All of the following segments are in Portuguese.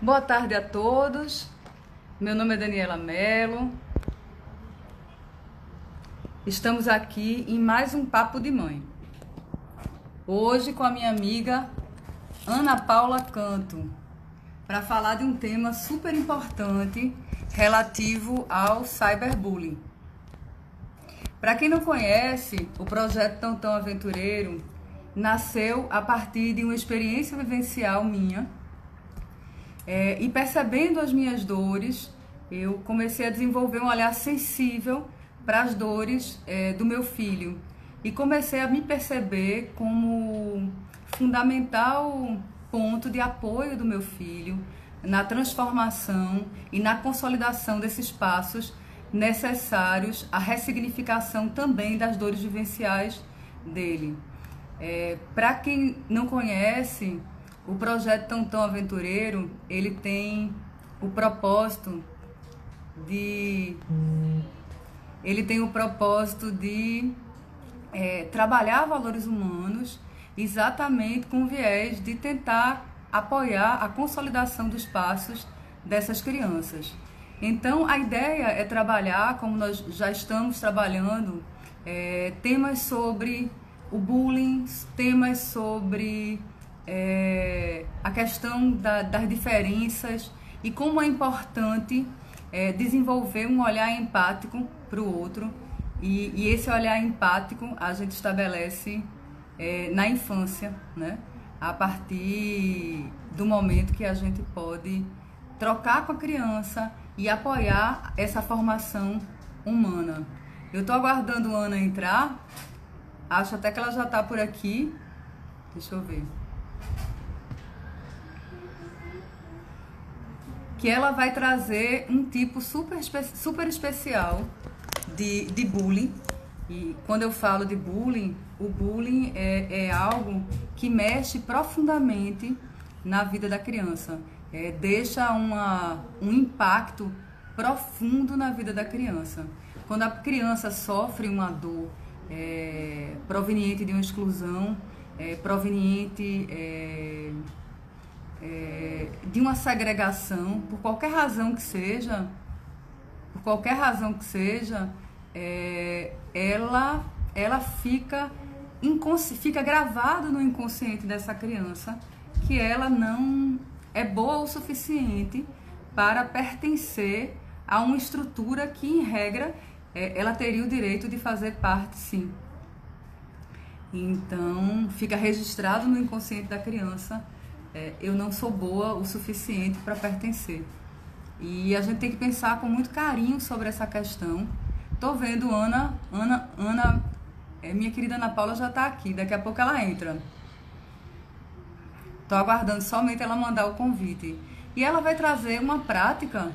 Boa tarde a todos. Meu nome é Daniela Mello. Estamos aqui em mais um Papo de Mãe. Hoje com a minha amiga Ana Paula Canto, para falar de um tema super importante relativo ao cyberbullying. Para quem não conhece, o projeto Tão Aventureiro nasceu a partir de uma experiência vivencial minha. E percebendo as minhas dores, eu comecei a desenvolver um olhar sensível para as dores do meu filho. E comecei a me perceber como fundamental ponto de apoio do meu filho na transformação e na consolidação desses passos necessários à ressignificação também das dores vivenciais dele. Para quem não conhece, o projeto Tão Aventureiro, ele tem o propósito de trabalhar valores humanos exatamente com o viés de tentar apoiar a consolidação dos passos dessas crianças. Então, a ideia é trabalhar, como nós já estamos trabalhando, temas sobre o bullying, temas sobre a questão das diferenças e como é importante desenvolver um olhar empático para o outro. E esse olhar empático a gente estabelece na infância, né? A partir do momento que a gente pode trocar com a criança e apoiar essa formação humana. Eu estou aguardando a Ana entrar, acho até que ela já está por aqui. Deixa eu ver. Que ela vai trazer um tipo super especial de bullying. E quando eu falo de bullying, o bullying é algo que mexe profundamente na vida da criança. Deixa um impacto profundo na vida da criança. Quando a criança sofre uma dor proveniente de uma exclusão, proveniente de uma segregação, por qualquer razão que seja, ela fica gravado no inconsciente dessa criança que ela não é boa o suficiente para pertencer a uma estrutura que, em regra, ela teria o direito de fazer parte, sim. Então, fica registrado no inconsciente da criança: eu não sou boa o suficiente para pertencer. E a gente tem que pensar com muito carinho sobre essa questão. Tô vendo Ana, minha querida Ana Paula já está aqui, daqui a pouco ela entra. Tô aguardando somente ela mandar o convite. E ela vai trazer uma prática.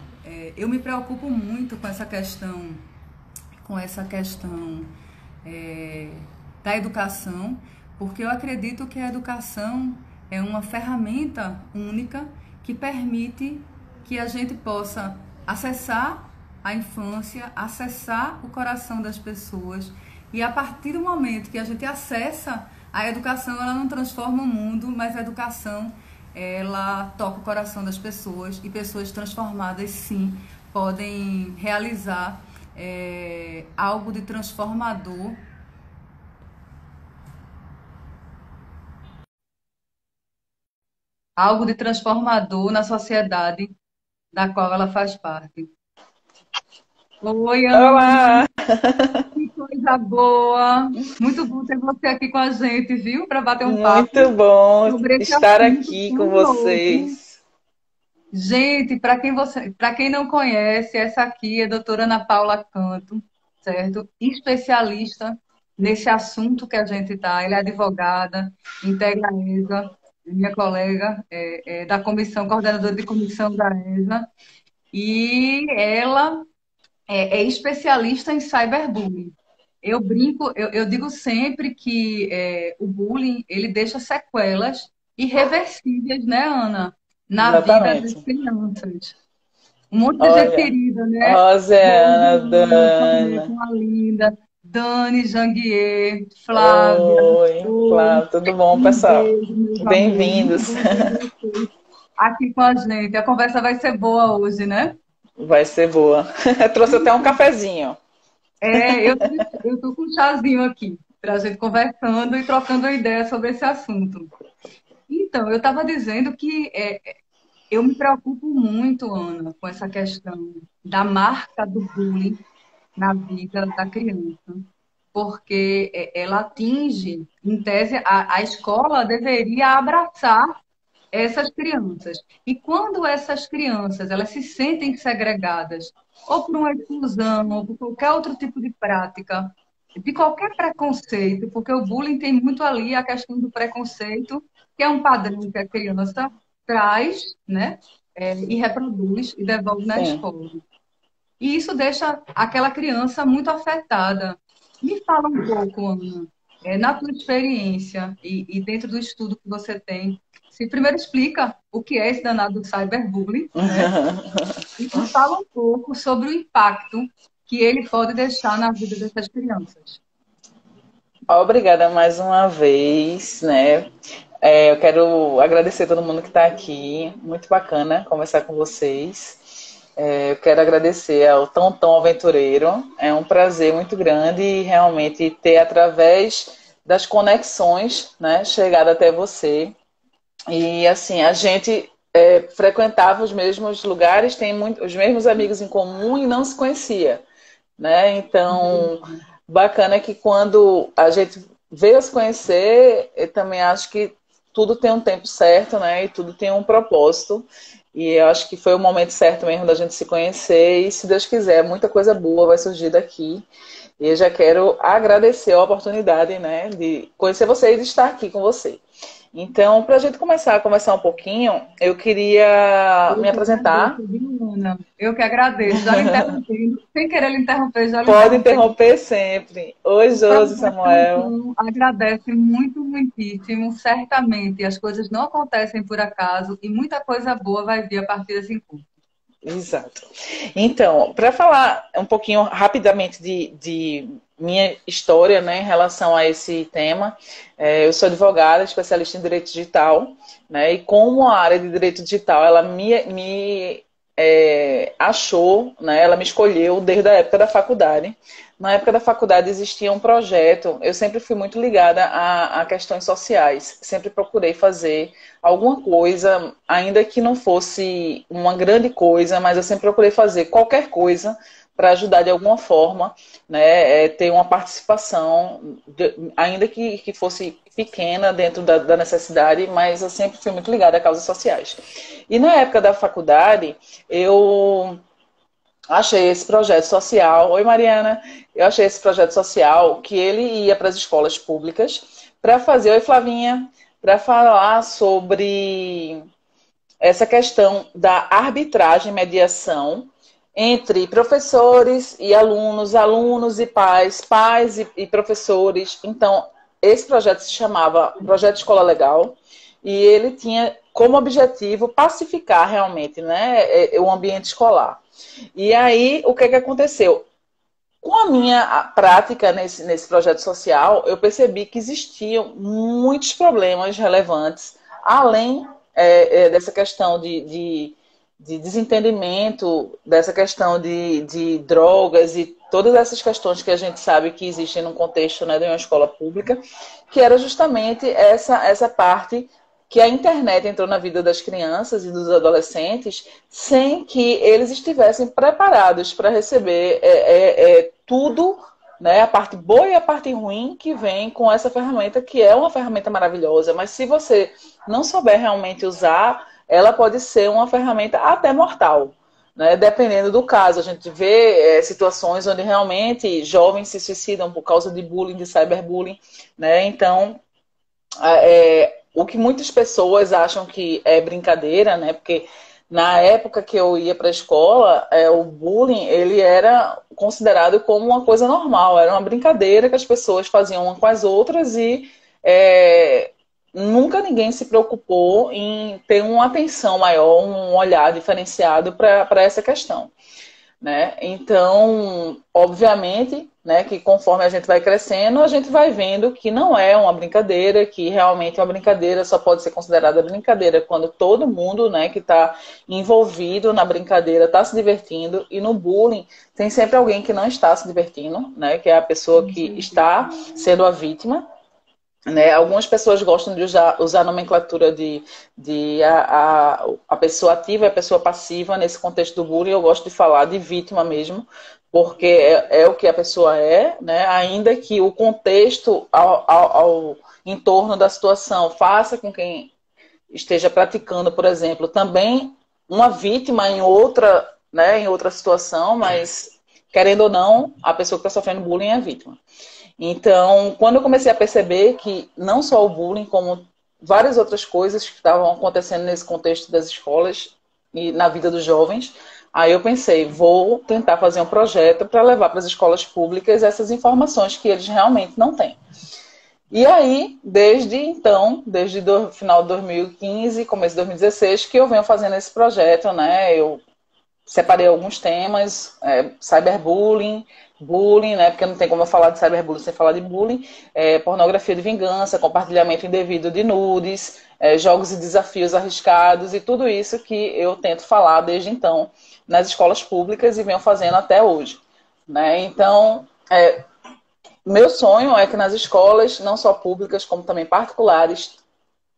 Eu me preocupo muito com essa questão, da educação, porque eu acredito que a educação é uma ferramenta única que permite que a gente possa acessar a infância, acessar o coração das pessoas. E a partir do momento que a gente acessa a educação, ela não transforma o mundo, mas a educação, ela toca o coração das pessoas, e pessoas transformadas, sim, podem realizar algo de transformador na sociedade da qual ela faz parte. Oi, Ana, Olá! que coisa boa! Muito bom ter você aqui com a gente, viu? Para bater um Muito papo bom sobre esse estar assunto aqui com tão novo. vocês. Gente, para quem não conhece, essa aqui é a doutora Ana Paula Canto, certo? Especialista nesse assunto que a gente está. Ela é advogada, integra a ESA, minha colega da comissão, coordenadora de comissão da ESA, e ela é especialista em cyberbullying. Eu brinco, eu digo sempre que o bullying, ele deixa sequelas irreversíveis, né, Ana? Na vida das Exatamente. crianças. Um monte de gente Olha, querida, né? Rosiana, Rosiane, Dana, uma linda, Dani Janguier, Flávia. oi, Oi, Flávio, tudo bom, um pessoal? beijo, meus amores. Muito Bem-vindos. bom ter vocês. aqui com a gente. A conversa vai ser boa hoje, né? Vai ser boa. Trouxe até um cafezinho. Eu tô com um chazinho aqui, para a gente conversando e trocando ideia sobre esse assunto. Então, eu estava dizendo que eu me preocupo muito, Ana, com essa questão da marca do bullying na vida da criança, porque ela atinge, em tese, a escola deveria abraçar essas crianças. E quando essas crianças elas se sentem segregadas, ou por uma exclusão, ou por qualquer outro tipo de prática, de qualquer preconceito, porque o bullying tem muito ali a questão do preconceito, que é um padrão que a criança traz, né, e reproduz e devolve na Sim. escola. E isso deixa aquela criança muito afetada. Me fala um pouco, Ana, na tua experiência e dentro do estudo que você tem, se primeiro explica o que é esse danado do cyberbullying, né? E fala um pouco sobre o impacto que ele pode deixar na vida dessas crianças. Obrigada mais uma vez, né? Eu quero agradecer a todo mundo que está aqui. Muito bacana conversar com vocês. Eu quero agradecer ao Tão Aventureiro. É um prazer muito grande realmente ter, através das conexões, né, chegado até você. E assim, a gente frequentava os mesmos lugares, tem os mesmos amigos em comum e não se conhecia, né? Então, bacana que quando a gente veio a se conhecer, eu também acho que tudo tem um tempo certo, né? E tudo tem um propósito. E eu acho que foi o momento certo mesmo da gente se conhecer. E se Deus quiser, muita coisa boa vai surgir daqui. E eu já quero agradecer a oportunidade, né, de conhecer você e de estar aqui com você. Então, para a gente começar a conversar um pouquinho, eu queria Eu me que agradeço, apresentar. viu, Ana? Eu que agradeço. Já lhe interrompendo, sem querer lhe interromper, já lhe Pode interrompendo. interromper sempre. Oi, O Josi, projeto, Samuel. então, agradece muito, muitíssimo. Certamente, as coisas não acontecem por acaso e muita coisa boa vai vir a partir desse encontro. Exato. Então, para falar um pouquinho rapidamente de minha história, né, em relação a esse tema, eu sou advogada, especialista em direito digital, né, e como a área de direito digital, ela me achou, né, ela me escolheu desde a época da faculdade. Na época da faculdade existia um projeto, eu sempre fui muito ligada a questões sociais, sempre procurei fazer alguma coisa, ainda que não fosse uma grande coisa, mas eu sempre procurei fazer qualquer coisa para ajudar de alguma forma, né, ter uma participação, ainda que fosse pequena dentro da necessidade, mas eu sempre fui muito ligada a causas sociais. E na época da faculdade, eu achei esse projeto social. Oi, Mariana. Eu achei esse projeto social que ele ia para as escolas públicas para fazer. Oi, Flavinha. Para falar sobre essa questão da arbitragem e mediação entre professores e alunos, alunos e pais, pais e professores. Então, esse projeto se chamava Projeto Escola Legal e ele tinha como objetivo pacificar realmente, né, o ambiente escolar. E aí, o que aconteceu? Com a minha prática nesse projeto social, eu percebi que existiam muitos problemas relevantes, além dessa questão de desentendimento, dessa questão de drogas e todas essas questões que a gente sabe que existem no contexto, né, de uma escola pública, que era justamente essa parte que a internet entrou na vida das crianças e dos adolescentes sem que eles estivessem preparados para receber tudo, né, a parte boa e a parte ruim que vem com essa ferramenta, que é uma ferramenta maravilhosa, mas se você não souber realmente usar, ela pode ser uma ferramenta até mortal. Né, dependendo do caso, a gente vê situações onde realmente jovens se suicidam por causa de bullying, de cyberbullying, né? Então, o que muitas pessoas acham que é brincadeira, né? Porque na época que eu ia para a escola, o bullying ele era considerado como uma coisa normal, era uma brincadeira que as pessoas faziam uma com as outras e nunca ninguém se preocupou em ter uma atenção maior, um olhar diferenciado para essa questão. né? Então, obviamente, né, que conforme a gente vai crescendo, a gente vai vendo que não é uma brincadeira, que realmente uma brincadeira só pode ser considerada brincadeira quando todo mundo, né, que está envolvido na brincadeira está se divertindo, e no bullying tem sempre alguém que não está se divertindo, né, que é a pessoa que está sendo a vítima. Né? Algumas pessoas gostam de usar a nomenclatura de a pessoa ativa e a pessoa passiva. Nesse contexto do bullying, eu gosto de falar de vítima mesmo, porque é o que a pessoa é, né? Ainda que o contexto ao em torno da situação faça com quem esteja praticando, por exemplo, também uma vítima em outra, né, em outra situação, mas, querendo ou não, a pessoa que está sofrendo bullying é a vítima. Então, quando eu comecei a perceber que não só o bullying, como várias outras coisas que estavam acontecendo nesse contexto das escolas e na vida dos jovens, aí eu pensei, vou tentar fazer um projeto para levar para as escolas públicas essas informações que eles realmente não têm. E aí, desde então, desde o final de 2015, começo de 2016, que eu venho fazendo esse projeto, né? Eu separei alguns temas, cyberbullying, bullying, né? Porque não tem como eu falar de cyberbullying sem falar de bullying, pornografia de vingança, compartilhamento indevido de nudes, jogos e desafios arriscados e tudo isso que eu tento falar desde então nas escolas públicas e venho fazendo até hoje, né? Então, meu sonho é que nas escolas, não só públicas, como também particulares,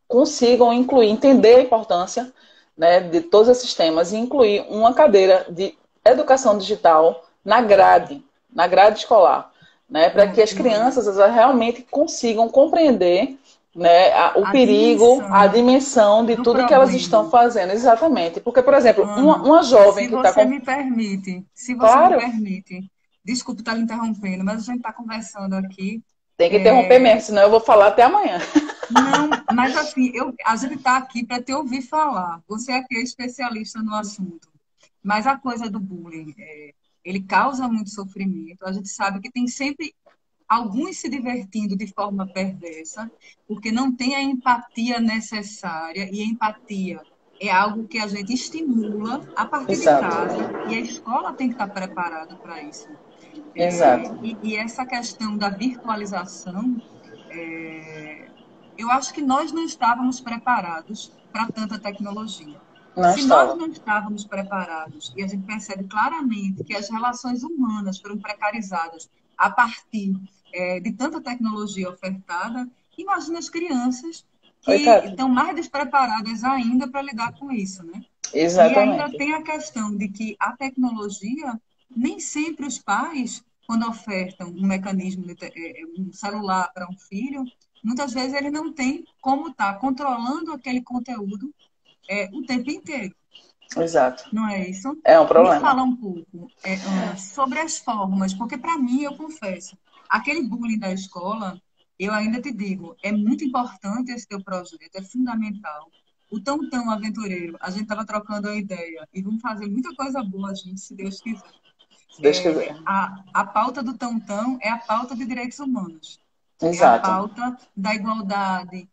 consigam incluir, entender a importância, né, de todos esses temas e incluir uma cadeira de educação digital na grade escolar, né, para que as crianças realmente consigam compreender, né, o perigo, a dimensão de tudo que elas estão fazendo. Exatamente. Porque, por exemplo, uma jovem que está... Se você me permite, desculpe estar lhe interrompendo, mas a gente está conversando aqui. Tem que interromper mesmo, senão eu vou falar até amanhã. Não, mas assim, a gente está aqui para te ouvir falar. Você aqui é especialista no assunto. Mas a coisa do bullying, ele causa muito sofrimento. A gente sabe que tem sempre alguns se divertindo de forma perversa, porque não tem a empatia necessária. E a empatia é algo que a gente estimula a partir de casa. E a escola tem que estar preparada para isso. Exato. E essa questão da virtualização... eu acho que nós não estávamos preparados para tanta tecnologia. Se nós não estávamos preparados, e a gente percebe claramente que as relações humanas foram precarizadas a partir de tanta tecnologia ofertada, imagina as crianças que estão mais despreparadas ainda para lidar com isso, né? Exatamente. E ainda tem a questão de que a tecnologia, nem sempre os pais, quando ofertam um mecanismo, um celular para um filho, muitas vezes ele não tem como estar controlando aquele conteúdo o tempo inteiro. Exato. Não é isso? É um problema. Me fala um pouco, Ana, sobre as formas, porque para mim, eu confesso, aquele bullying da escola, eu ainda te digo, é muito importante esse teu projeto, é fundamental. O Tão Tão Aventureiro, a gente estava trocando a ideia e vamos fazer muita coisa boa, gente, se Deus quiser. Se Deus quiser. A pauta do Tão Tão é a pauta de direitos humanos. Exato. É a pauta da igualdade,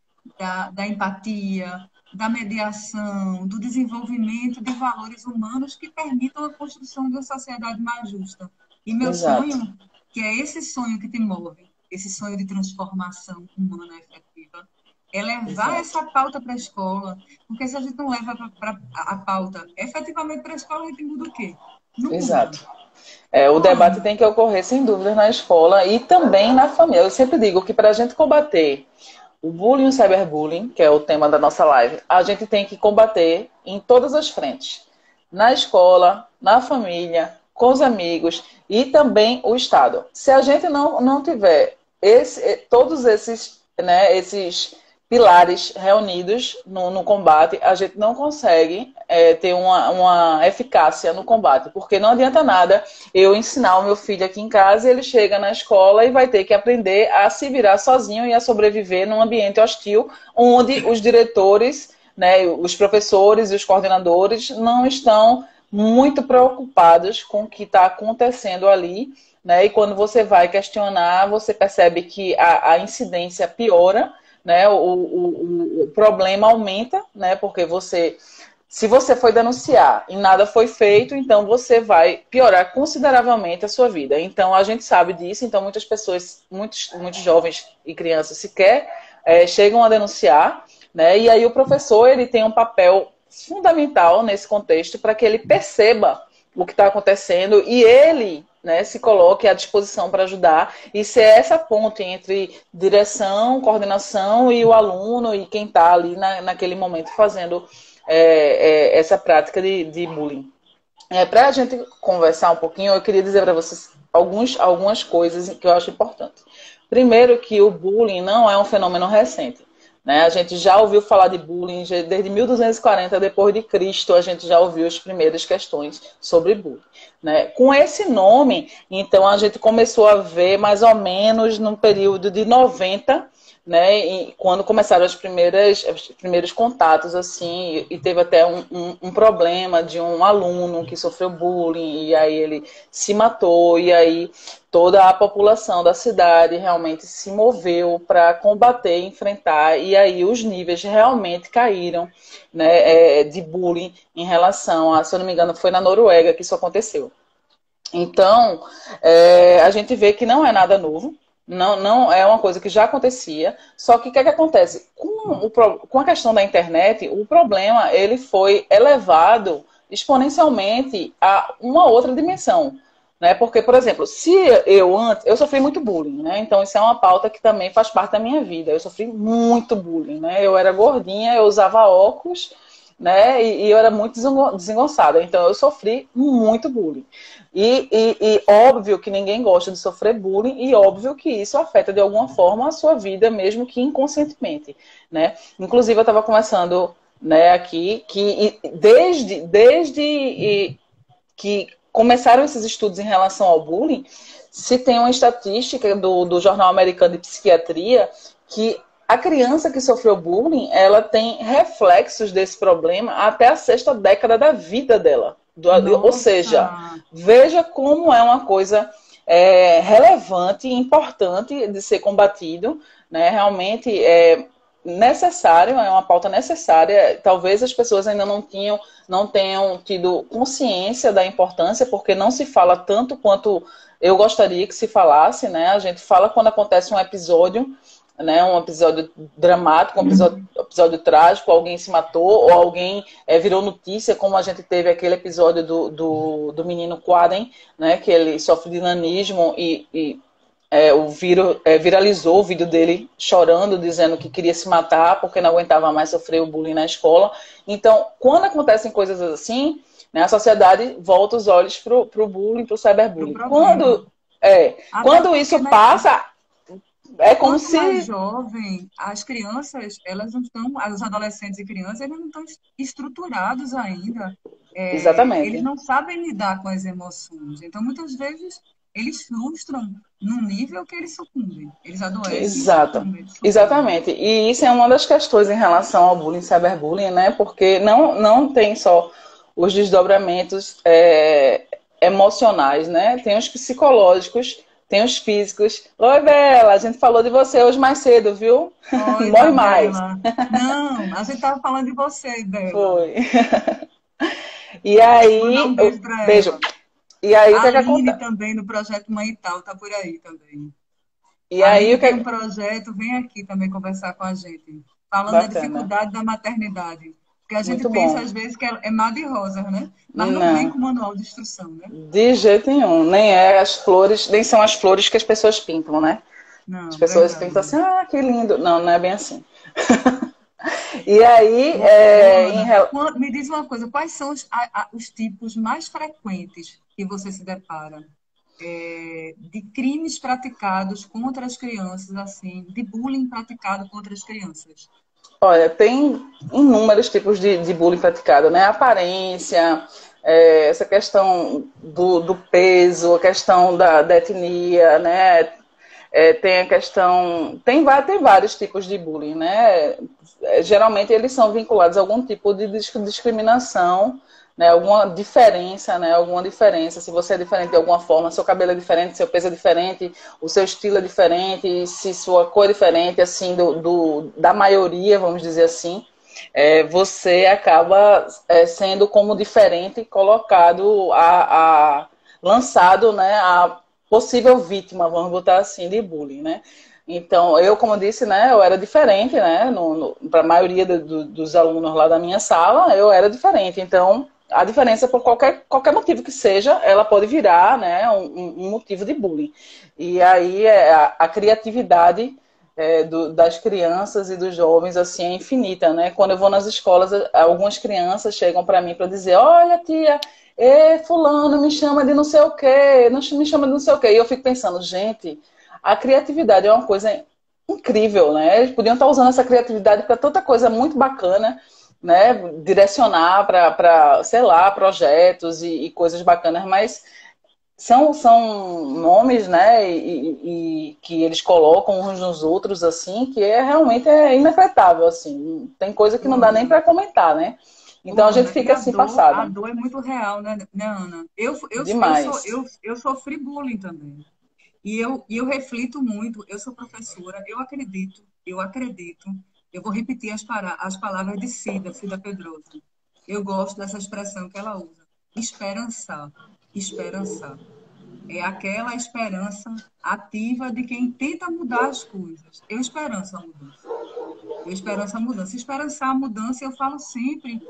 da empatia, da mediação, do desenvolvimento de valores humanos que permitam a construção de uma sociedade mais justa. E meu sonho, que é esse sonho que te move, esse sonho de transformação humana efetiva, é levar essa pauta para a escola, porque se a gente não leva a pauta efetivamente para a escola, a gente muda o quê? Exato. O debate tem que ocorrer, sem dúvidas, na escola e também na família. Eu sempre digo que para a gente combater o bullying e o cyberbullying, que é o tema da nossa live, a gente tem que combater em todas as frentes. Na escola, na família, com os amigos e também o Estado. Se a gente não tiver todos esses, né, esses pilares reunidos no combate, a gente não consegue ter uma eficácia no combate, porque não adianta nada eu ensinar o meu filho aqui em casa e ele chega na escola e vai ter que aprender a se virar sozinho e a sobreviver num ambiente hostil, onde os diretores, né, os professores e os coordenadores não estão muito preocupados com o que está acontecendo ali, né, e quando você vai questionar, você percebe que a incidência piora, né, o problema aumenta, né, porque você Se você foi denunciar e nada foi feito, então você vai piorar consideravelmente a sua vida. Então a gente sabe disso, então muitas pessoas, muitos jovens e crianças sequer chegam a denunciar, né? E aí o professor ele tem um papel fundamental nesse contexto para que ele perceba o que está acontecendo e ele, né, se coloque à disposição para ajudar e ser essa ponte entre direção, coordenação e o aluno e quem está ali naquele momento fazendo essa prática de bullying. Para a gente conversar um pouquinho, eu queria dizer para vocês algumas coisas que eu acho importantes. Primeiro, que o bullying não é um fenômeno recente. Né? A gente já ouviu falar de bullying desde 1240 depois de Cristo, a gente já ouviu as primeiras questões sobre bullying. Né? Com esse nome, então, a gente começou a ver mais ou menos no período de 90, né, e quando começaram os primeiros contatos, assim, e teve até um problema de um aluno que sofreu bullying, e aí ele se matou, e aí toda a população da cidade realmente se moveu para combater, enfrentar, e aí os níveis realmente caíram, né, de bullying em relação a, se eu não me engano, foi na Noruega que isso aconteceu. Então, a gente vê que não é nada novo, não é uma coisa que já acontecia, só que o que acontece? Com a questão da internet, o problema ele foi elevado exponencialmente a uma outra dimensão. Né? Porque, por exemplo, se eu sofri muito bullying, né? Então isso é uma pauta que também faz parte da minha vida. Eu sofri muito bullying, né? Eu era gordinha, eu usava óculos, né? E eu era muito desengonçada. Então eu sofri muito bullying. E óbvio que ninguém gosta de sofrer bullying e óbvio que isso afeta de alguma forma a sua vida, mesmo que inconscientemente, né? Inclusive eu estava conversando, né, aqui que desde que começaram esses estudos em relação ao bullying, se tem uma estatística do Jornal Americano de Psiquiatria que a criança que sofreu bullying, ela tem reflexos desse problema até a 6ª década da vida dela. Ou seja, veja como é uma coisa relevante e importante de ser combatido, né? Realmente é necessário, é uma pauta necessária. Talvez as pessoas ainda não tenham tido consciência da importância, porque não se fala tanto quanto eu gostaria que se falasse, né? A gente fala quando acontece um episódio, né, um episódio dramático, um episódio trágico, alguém se matou ou alguém virou notícia, como a gente teve aquele episódio do menino Quaden, né, que ele sofre de nanismo e viralizou o vídeo dele chorando, dizendo que queria se matar porque não aguentava mais sofrer o bullying na escola. Então, quando acontecem coisas assim, né, a sociedade volta os olhos para o bullying, para o cyberbullying. Quando isso passa... É como se... mais jovem, as crianças, elas não estão, os adolescentes e crianças, eles não estão estruturados ainda. Exatamente. Eles não sabem lidar com as emoções. Então, muitas vezes, eles frustram num nível que eles sucumbem. Eles adoecem. Exato. Exatamente. E isso é uma das questões em relação ao bullying, cyberbullying, né? Porque não tem só os desdobramentos emocionais, né? Tem os psicológicos, tem os físicos. Oi, Bela, a gente falou de você hoje mais cedo, viu? Oi, morre mais. Não, a gente estava falando de você, Bela. Foi. E aí... Um beijo pra beijo. ela. E aí, a o que Aline acontece? também, no Projeto Mãe e Tal, tá por aí também. E aí, tem um projeto, vem aqui também conversar com a gente. Falando da dificuldade da maternidade. Porque a gente Muito pensa, bom. às vezes, que é mar de rosas, né? Mas não vem com manual de instrução, né? De jeito nenhum. Nem são as flores que as pessoas pintam, né? Não, as pessoas verdade. pintam assim, que lindo. Não é bem assim. E aí... Ana, me diz uma coisa, quais são os tipos mais frequentes que você se depara de crimes praticados contra as crianças, assim, de bullying praticado contra as crianças? Olha, tem inúmeros tipos de bullying praticado, né? Aparência, essa questão do peso, a questão da etnia, né? Tem a questão... Tem vários tipos de bullying, né? Geralmente eles são vinculados a algum tipo de discriminação, né? Alguma diferença, né? Alguma diferença. Se você é diferente de alguma forma, seu cabelo é diferente, seu peso é diferente, o seu estilo é diferente, se sua cor é diferente, assim, da maioria, vamos dizer assim. você acaba sendo como diferente colocado lançado, né, a possível vítima, vamos botar assim, de bullying, né? Então, eu, como disse, né, eu era diferente, né, para a maioria dos alunos lá da minha sala, eu era diferente. Então, a diferença, por qualquer motivo que seja, ela pode virar, né, um motivo de bullying. E aí a criatividade das crianças e dos jovens assim é infinita, né? Quando eu vou nas escolas, algumas crianças chegam para mim para dizer: olha, tia, fulano me chama de não sei o quê, não me chama de não sei o quê. E eu fico pensando, gente, a criatividade é uma coisa incrível, né? Eles podiam estar usando essa criatividade para tanta coisa muito bacana, né? Direcionar para, sei lá, projetos e coisas bacanas, mas são nomes, né, e que eles colocam uns nos outros, assim, que realmente é inacreditável, assim. Tem coisa que não dá nem para comentar, né? Então a gente Ana, e fica assim a passada. dor é muito real, né, Ana? Demais. Eu sofri bullying também. E eu reflito muito, eu sou professora, eu vou repetir as palavras de Cida Pedroso. Eu gosto dessa expressão que ela usa. Esperançar, esperançar. É aquela esperança ativa de quem tenta mudar as coisas. Eu esperanço a mudança. Eu esperanço a mudança. Esperançar a mudança, eu falo sempre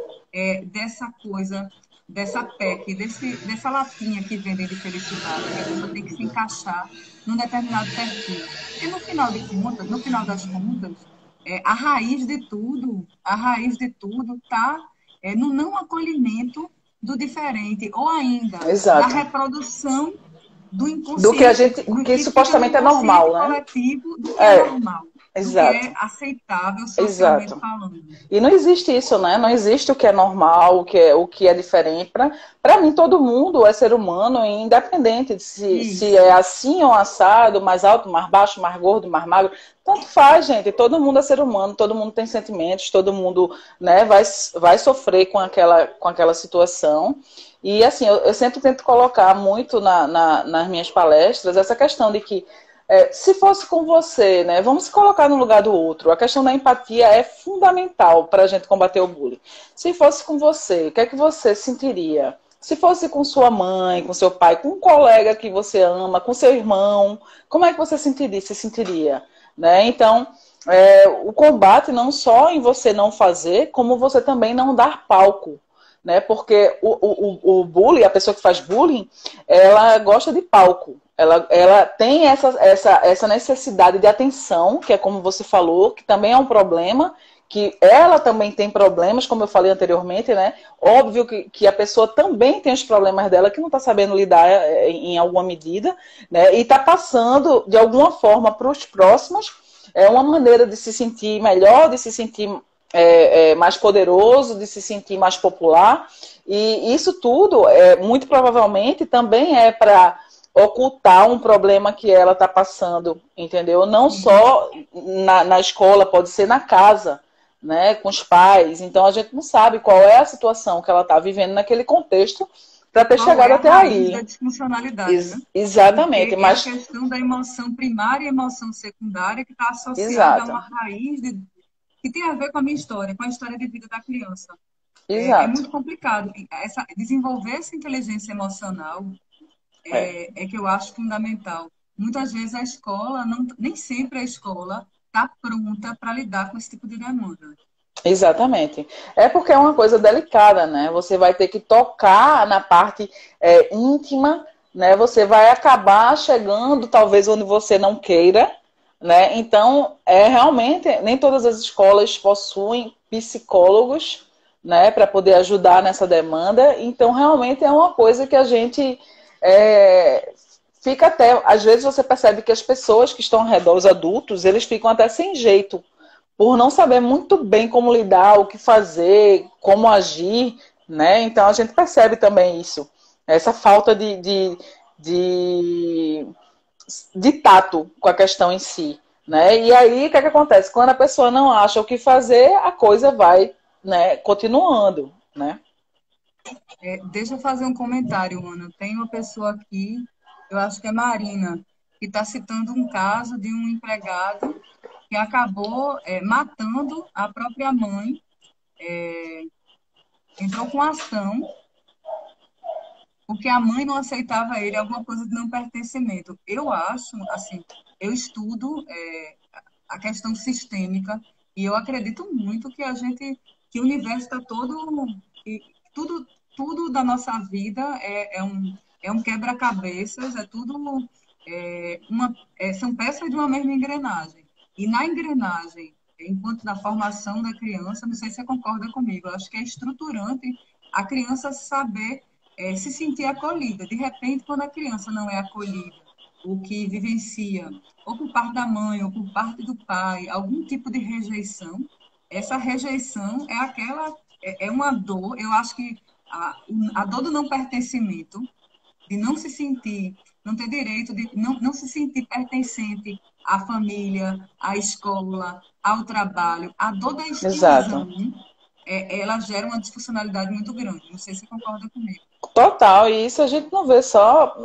dessa coisa, dessa PEC, dessa latinha que vendem de felicidade, que a pessoa tem que se encaixar num determinado perfil. E no final das contas, a raiz de tudo está no não acolhimento do diferente, ou ainda na Exato. reprodução do Do que a inconsciente, gente, do que que fica no supostamente é inconsciente normal, né? coletivo do que é É, normal, do que é exato. aceitável socialmente Exato. falando. E não existe isso, né? Não existe o que é normal, o que é diferente. Para mim, todo mundo é ser humano, independente de se é Isso, assim ou assado, mais alto, mais baixo, mais gordo, mais magro. Tanto faz, gente. Todo mundo é ser humano, todo mundo tem sentimentos, todo mundo, né, vai sofrer com aquela situação. E assim, eu sempre tento colocar muito nas minhas palestras essa questão de que se fosse com você, né? Vamos se colocar no lugar do outro. A questão da empatia é fundamental para a gente combater o bullying. Se fosse com você, o que é que você sentiria? Se fosse com sua mãe, com seu pai, com um colega que você ama, com seu irmão, como é que você sentiria? Né? Então, o combate não só em você não fazer, como você também não dar palco. Né? Porque o bullying, a pessoa que faz bullying, ela gosta de palco. Ela tem essa necessidade de atenção, que é como você falou, que também é um problema, que ela também tem problemas, como eu falei anteriormente, né? Óbvio que a pessoa também tem os problemas dela, que não está sabendo lidar em alguma medida, né? E está passando, de alguma forma, para os próximos, uma maneira de se sentir melhor, de se sentir mais poderoso, de se sentir mais popular. E isso tudo, muito provavelmente, também é para ocultar um problema que ela está passando, entendeu? Não sim. só na escola, pode ser na casa, né, com os pais. Então a gente não sabe qual é a situação que ela está vivendo naquele contexto para ter Qual chegado é a até raiz da ali. disfuncionalidade, né? Exatamente, Porque é a mas questão da emoção primária e emoção secundária que está associada a exato, uma que tem a ver com a minha história, com a história de vida da criança. É exato. muito complicado. Desenvolver essa inteligência emocional É. que eu acho fundamental. Muitas vezes a escola, nem sempre a escola está pronta para lidar com esse tipo de demanda. Exatamente. É porque é uma coisa delicada, né? Você vai ter que tocar na parte íntima, né? Você vai acabar chegando, talvez, onde você não queira, né? Então, realmente, nem todas as escolas possuem psicólogos, né? Para poder ajudar nessa demanda. Então, realmente é uma coisa que a gente fica até. Às vezes você percebe que as pessoas que estão ao redor, os adultos, eles ficam até sem jeito por não saber muito bem como lidar, o que fazer, como agir, né? Então a gente percebe também isso, essa falta de, de tato com a questão em si, né? E aí o que é que acontece? Quando a pessoa não acha o que fazer, a coisa vai, né, continuando, né? Deixa eu fazer um comentário, Ana. Tem uma pessoa aqui, eu acho que é Marina, que está citando um caso de um empregado que acabou matando a própria mãe entrou com ação porque a mãe não aceitava ele, alguma coisa de não pertencimento. Eu acho, assim, eu estudo a questão sistêmica e eu acredito muito que que o universo está todo, que tudo da nossa vida é um quebra-cabeças, é tudo são peças de uma mesma engrenagem. E na engrenagem, enquanto na formação da criança, não sei se você concorda comigo, eu acho que é estruturante a criança saber se sentir acolhida. De repente, quando a criança não é acolhida, o que vivencia, ou por parte da mãe, ou por parte do pai, algum tipo de rejeição, essa rejeição é uma dor, eu acho que a dor do não pertencimento, de não se sentir, não ter direito, de não se sentir pertencente à família, à escola, ao trabalho, a dor da Exato. exclusão, ela gera uma disfuncionalidade muito grande. Não sei se você concorda comigo. Total, e isso a gente não vê só,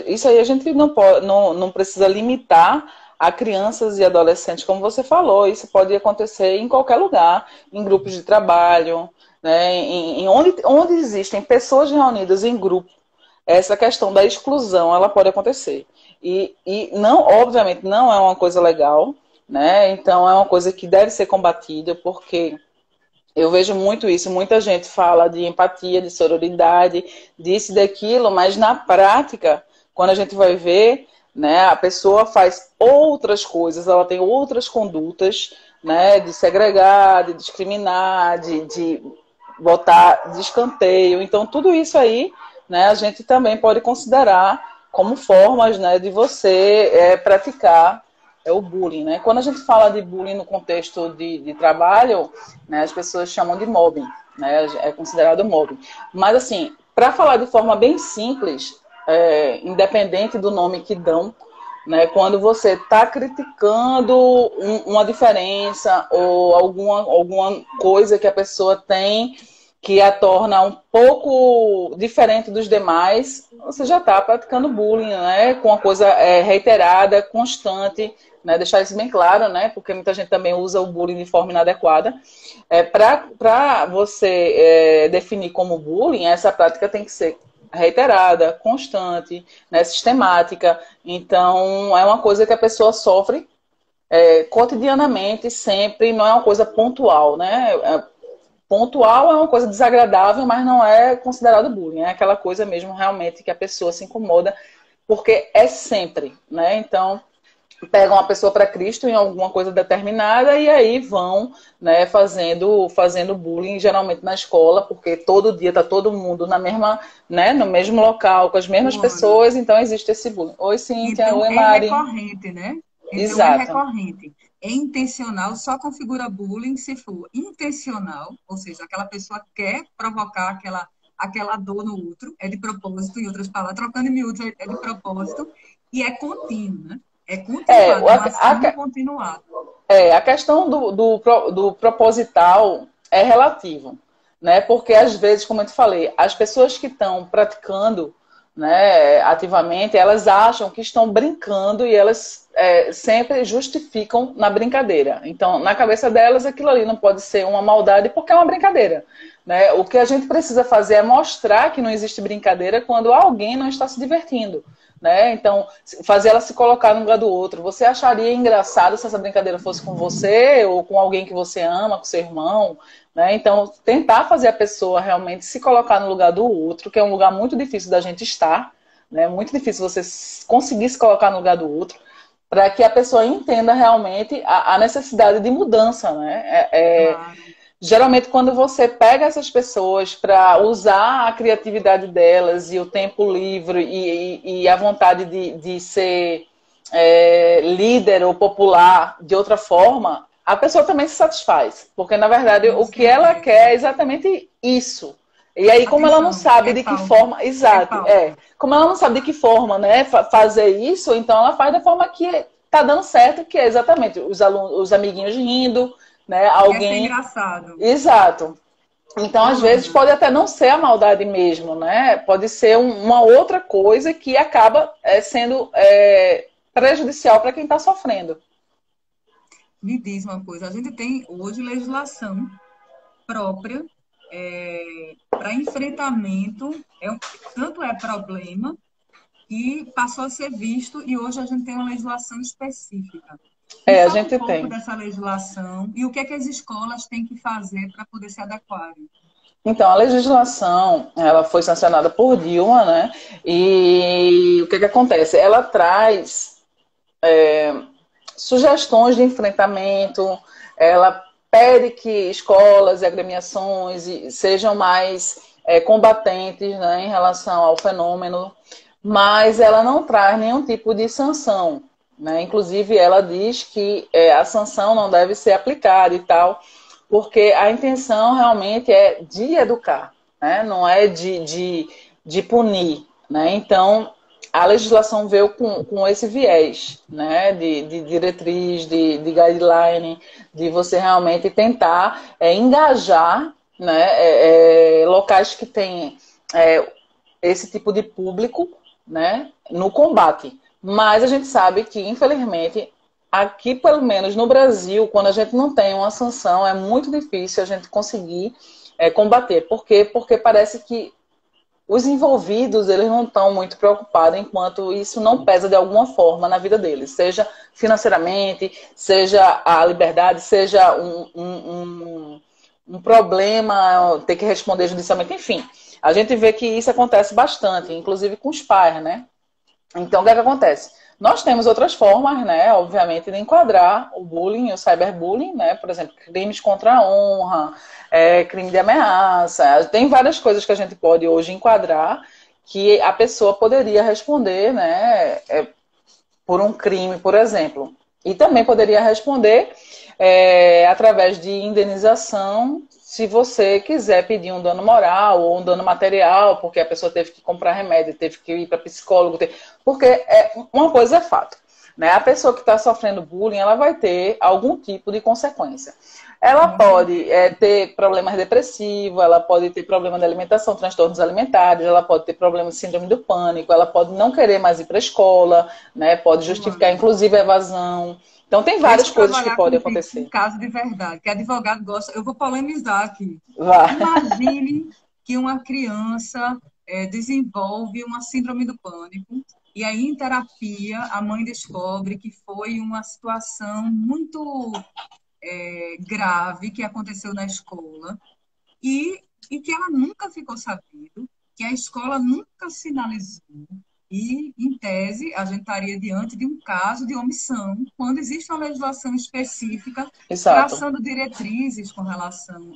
isso aí a gente não pode, não precisa limitar a crianças e adolescentes, como você falou, isso pode acontecer em qualquer lugar, em grupos de trabalho, né, onde existem pessoas reunidas em grupo, essa questão da exclusão, ela pode acontecer. E não, obviamente, não é uma coisa legal, né, então é uma coisa que deve ser combatida, porque eu vejo muito isso, muita gente fala de empatia, de sororidade, disso e daquilo, mas na prática, quando a gente vai ver, né, a pessoa faz outras coisas, ela tem outras condutas, né, de segregar, de discriminar, de botar de escanteio. Então, tudo isso aí, né, a gente também pode considerar como formas, né, de você praticar o bullying, né? Quando a gente fala de bullying no contexto de trabalho, né, as pessoas chamam de mobbing, né? É considerado mobbing. Mas, assim, para falar de forma bem simples, independente do nome que dão, né, quando você está criticando uma diferença ou alguma coisa que a pessoa tem que a torna um pouco diferente dos demais, você já está praticando bullying, né? Com uma coisa reiterada, constante, né? Deixar isso bem claro, né? Porque muita gente também usa o bullying de forma inadequada. Para você definir como bullying, essa prática tem que ser reiterada, constante, né? Sistemática. Então, é uma coisa que a pessoa sofre cotidianamente, sempre, não é uma coisa pontual, né? Pontual é uma coisa desagradável, mas não é considerado bullying. É aquela coisa mesmo realmente que a pessoa se incomoda, porque é sempre, né? Então, pegam a pessoa para Cristo em alguma coisa determinada e aí vão, né, fazendo bullying, geralmente na escola, porque todo dia está todo mundo na mesma, né, no mesmo local, com as mesmas Luana, pessoas, então existe esse bullying. Oi, Cíntia. então Oi, é Mari. recorrente, né? Então é Exato. recorrente. É intencional, só configura bullying se for intencional, ou seja, aquela pessoa quer provocar aquela dor no outro, é de propósito, em outras palavras, trocando em miúdos, é de propósito, e é contínuo, né? É É, continuado, é uma ação continuada. A questão do proposital é relativo, né? Porque às vezes, como eu te falei, as pessoas que estão praticando, né, ativamente, elas acham que estão brincando e elas sempre justificam na brincadeira. Então, na cabeça delas, aquilo ali não pode ser uma maldade porque é uma brincadeira, né? O que a gente precisa fazer é mostrar que não existe brincadeira quando alguém não está se divertindo. Né? Então, fazer ela se colocar no lugar do outro. Você acharia engraçado se essa brincadeira fosse com você ou com alguém que você ama, com seu irmão? Né? Então, tentar fazer a pessoa realmente se colocar no lugar do outro, que é um lugar muito difícil da gente estar, né? Muito difícil você conseguir se colocar no lugar do outro, para que a pessoa entenda realmente a necessidade de mudança. Né? Claro. Geralmente, quando você pega essas pessoas para usar a criatividade delas e o tempo livre e a vontade de ser líder ou popular de outra forma, a pessoa também se satisfaz. Porque, na verdade, Com o que ela certeza. quer é exatamente isso. E aí, como ela não Atenção, sabe é de que falta. forma. É Exato, falta. Como ela não sabe de que forma, né, fazer isso, então ela faz da forma que tá dando certo, que é exatamente os alunos, os amiguinhos rindo, né? Quer ser Alguém. engraçado. Exato. Então, às vezes, Luana, pode até não ser a maldade mesmo, né? Pode ser uma outra coisa que acaba sendo prejudicial para quem está sofrendo. me diz uma coisa. A gente tem hoje legislação própria para enfrentamento, tanto é problema, que passou a ser visto e hoje a gente tem uma legislação específica. A Fala gente um pouco tem. dessa legislação e o que é que as escolas têm que fazer para poder se adequarem. Então, a legislação, ela foi sancionada por Dilma, né? E o que que acontece? Ela traz sugestões de enfrentamento, ela pede que escolas e agremiações sejam mais combatentes, né, em relação ao fenômeno, mas ela não traz nenhum tipo de sanção, né? Inclusive, ela diz que a sanção não deve ser aplicada e tal, porque a intenção realmente é de educar, né? Não é de punir, né? Então, a legislação veio com esse viés, né? De diretriz, de guideline, de você realmente tentar engajar, né? Locais que têm esse tipo de público, né? No combate. Mas a gente sabe que, infelizmente, aqui, pelo menos no Brasil, quando a gente não tem uma sanção, é muito difícil a gente conseguir combater. Por quê? Porque parece que os envolvidos, eles não estão muito preocupados enquanto isso não pesa de alguma forma na vida deles, seja financeiramente, seja a liberdade, seja um problema, ter que responder judicialmente, enfim. A gente vê que isso acontece bastante, inclusive com os pais, né? Então, o que é que acontece? Nós temos outras formas, né, obviamente, de enquadrar o bullying, o cyberbullying, né, por exemplo, crimes contra a honra, crime de ameaça, tem várias coisas que a gente pode hoje enquadrar que a pessoa poderia responder, né, por um crime, por exemplo. E também poderia responder através de indenização, se você quiser pedir um dano moral ou um dano material, porque a pessoa teve que comprar remédio, teve que ir para psicólogo, porque uma coisa é fato, né? A pessoa que está sofrendo bullying, ela vai ter algum tipo de consequência. Ela pode ter problemas depressivos, ela pode ter problema de alimentação, transtornos alimentares, ela pode ter problema de síndrome do pânico, ela pode não querer mais ir para a escola, né? Pode justificar, inclusive, a evasão. Então, tem várias coisas que podem acontecer. Um caso de verdade, que advogado gosta. Eu vou polemizar aqui. Vai. Imagine que uma criança desenvolve uma síndrome do pânico e aí, em terapia, a mãe descobre que foi uma situação muito grave que aconteceu na escola e que ela nunca ficou sabendo, que a escola nunca sinalizou. E, em tese, a gente estaria diante de um caso de omissão, quando existe uma legislação específica traçando diretrizes com relação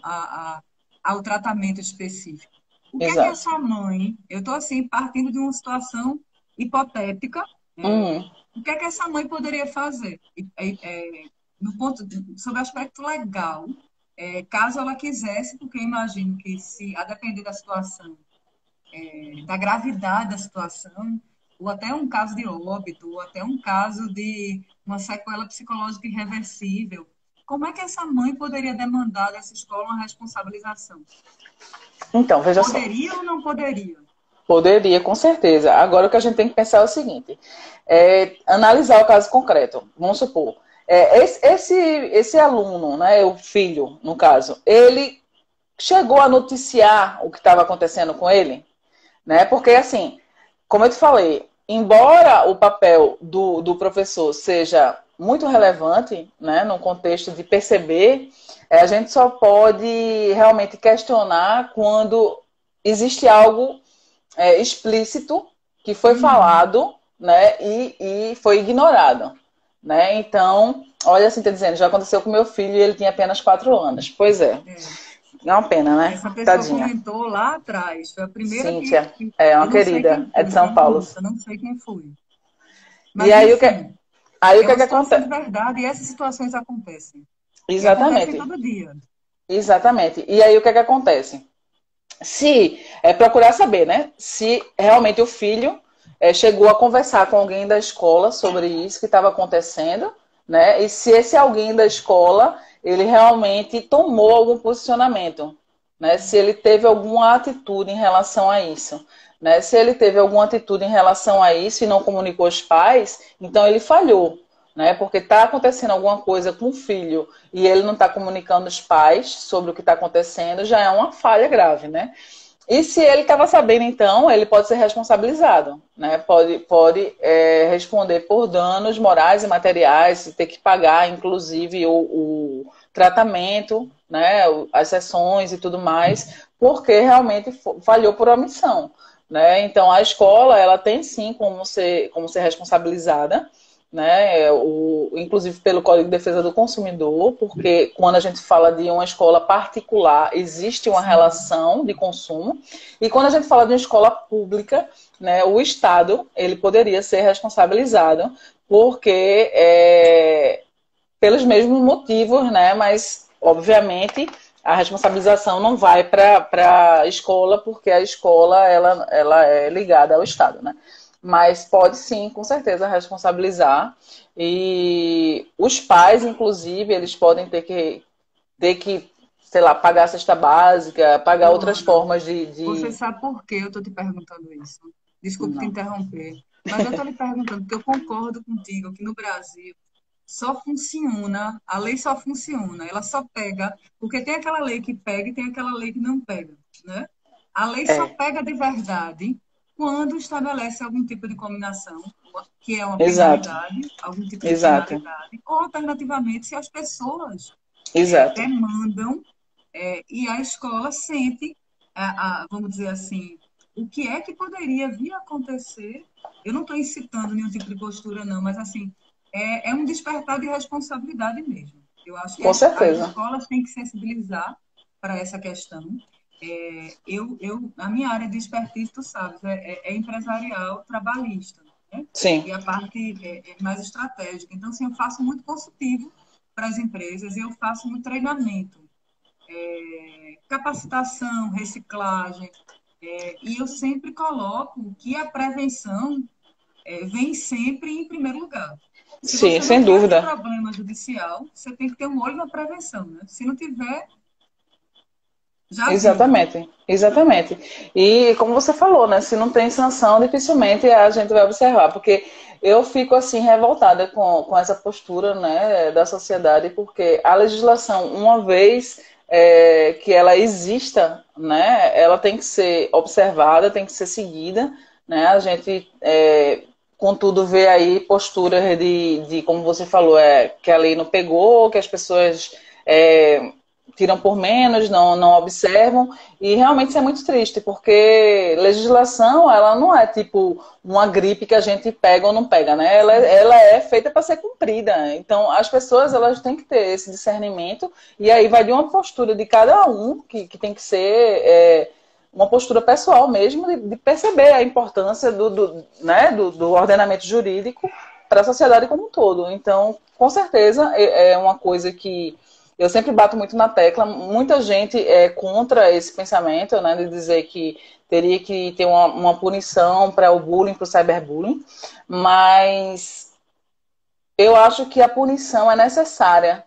ao tratamento específico. O que é que essa mãe, eu estou assim, partindo de uma situação hipotética, o que é que essa mãe poderia fazer? No ponto sobre o aspecto legal, caso ela quisesse, porque eu imagino que, se a depender da situação, da gravidade da situação, ou até um caso de óbito, ou até um caso de uma sequela psicológica irreversível, como é que essa mãe poderia demandar dessa escola uma responsabilização? Então, veja só. Poderia ou não poderia? Poderia, com certeza. Agora, o que a gente tem que pensar é o seguinte, analisar o caso concreto. Vamos supor, esse aluno, né, o filho, no caso, ele chegou a noticiar o que estava acontecendo com ele? Né? Porque, assim, como eu te falei, embora o papel do professor seja muito relevante, né, no contexto de perceber, a gente só pode realmente questionar quando existe algo explícito que foi falado, né, e foi ignorado. Né? Então, olha assim, tá dizendo, já aconteceu com meu filho e ele tinha apenas 4 anos. Pois é. É uma pena, né? Essa pessoa Tadinha. comentou lá atrás. Foi a primeira Cíntia, que uma querida, é de São Paulo. Eu não sei quem foi. Mas, e aí, enfim, o que acontece? É verdade, e essas situações acontecem. Exatamente. E acontecem todo dia. Exatamente. E aí, o que acontece? Se procurar saber, né? Se realmente o filho chegou a conversar com alguém da escola sobre isso que estava acontecendo, né? E se esse alguém da escola ele realmente tomou algum posicionamento, né? Se ele teve alguma atitude em relação a isso, né? Se ele teve alguma atitude em relação a isso e não comunicou aos pais, então ele falhou, né? Porque está acontecendo alguma coisa com o filho e ele não está comunicando os pais sobre o que está acontecendo, já é uma falha grave, né? E se ele estava sabendo, então, ele pode ser responsabilizado, né? Pode responder por danos morais e materiais, ter que pagar, inclusive, o tratamento, né? As sessões e tudo mais, porque realmente falhou por omissão, né? Então, a escola, ela tem sim como ser responsabilizada, né? Inclusive pelo Código de Defesa do Consumidor, porque quando a gente fala de uma escola particular, existe uma relação de consumo, e quando a gente fala de uma escola pública, né, o Estado ele poderia ser responsabilizado, porque pelos mesmos motivos, né? Mas obviamente a responsabilização não vai para a escola, porque a escola ela é ligada ao Estado, né? Mas pode sim, com certeza, responsabilizar. E os pais, inclusive, eles podem ter que, sei lá, pagar a cesta básica, pagar outras Luana, formas você de... sabe por que eu estou te perguntando isso? Desculpe te Não. interromper, mas eu estou lhe perguntando porque eu concordo contigo que no Brasil só funciona, a lei só funciona, ela só pega, porque tem aquela lei que pega e tem aquela lei que não pega, né? A lei só É, pega de verdade quando estabelece algum tipo de combinação, que é uma exato, penalidade, algum tipo de exato, penalidade, ou alternativamente, se as pessoas exato. demandam e a escola sente, vamos dizer assim, o que é que poderia vir a acontecer. Eu não estou incitando nenhum tipo de postura, não, mas assim, é um despertar de responsabilidade mesmo. Eu acho que Com as certeza. escolas têm que sensibilizar para essa questão. A minha área de expertise, tu sabes, é empresarial trabalhista, né? Sim, E a parte mais estratégica. Então, assim, eu faço muito consultivo para as empresas e eu faço muito treinamento, capacitação, reciclagem, e eu sempre coloco que a prevenção vem sempre em primeiro lugar. Se sim, você não sem quer ter dúvida. problema judicial, você tem que ter um olho na prevenção, né? Se não tiver, já viu. Exatamente, exatamente. E como você falou, né? Se não tem sanção, dificilmente a gente vai observar, porque eu fico assim revoltada com essa postura, né, da sociedade, porque a legislação, uma vez que ela exista, né, ela tem que ser observada, tem que ser seguida, né? A gente, contudo, vê aí posturas como você falou, que a lei não pegou, que as pessoas tiram por menos, não observam, e realmente isso é muito triste, porque legislação, ela não é tipo uma gripe que a gente pega ou não pega, né? Ela é feita para ser cumprida. Então, as pessoas, elas têm que ter esse discernimento, e aí vai de uma postura de cada um, que tem que ser uma postura pessoal mesmo, de perceber a importância né, do ordenamento jurídico para a sociedade como um todo. Então, com certeza, é uma coisa que eu sempre bato muito na tecla. Muita gente é contra esse pensamento, né, de dizer que teria que ter uma punição para o bullying, para o cyberbullying, mas eu acho que a punição é necessária